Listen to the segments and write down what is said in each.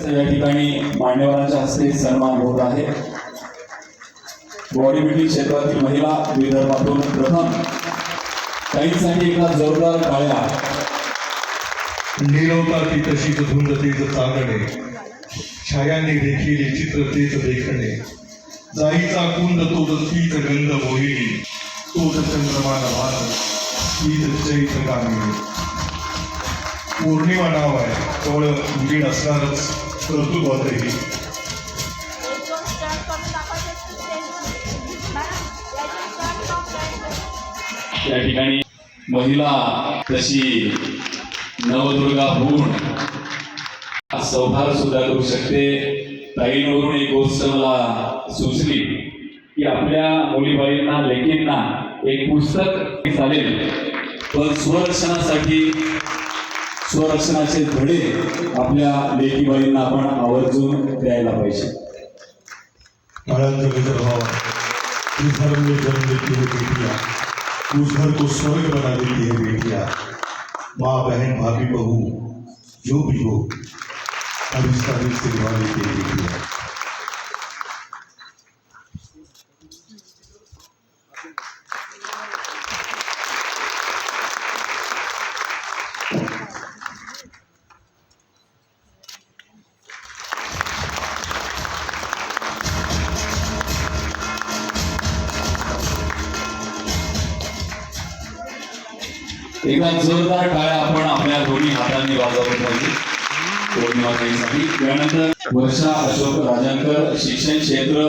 या ठिकाणी मान्यवरांच्या हस्ते सन्मान होत आहे। बॉडी बिल्डिंग क्षेत्रातील महिला विदर्भातून प्रथम ताईंसाठी एका जोरदार टाळ्या। निरवता ती तशीच धुंद तेच चांदणे, छायांनी देखील चित्र तेच देखणे, जाईचा कुंद तोच तीच गंध मोहिनी, तोच चंद्रमान भात तीच चैत्र गामिनी। पौर्णिमा नाव आहे, केवळ उजेड असणारच कर्तृत्वातही। या ठिकाणी महिला तशी नवदुर्गा होऊन सौभार सुद्धा करू शकते। ताईंवरून एक गोष्ट मला सुचली की आपल्या मुलीबाईंना लेकींना एक पुस्तक चालेल, पण स्वरक्षणाचे धडे आपल्या लेकीबाईंना आपण आवर्जून द्यायला पाहिजे। उस घर में जन्म लेती है बेटियां, उस घर को स्वर्ग बना देती है बेटियां। माँ बहन भाभी बहू जो भी हो, अब इसका दिल से निभा लेती है बेटियां। एकदा जोरदार टाळ्या आपण आपल्या दोन्ही हातांनी वाजवल्या पाहिजे पौर्णिमाताईंसाठी। त्यानंतर वर्षा अशोक राजांकर शिक्षण क्षेत्र,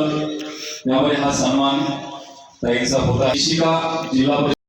त्यामुळे हा सन्मान ताईंचा होता। शिक्षिका जिल्हा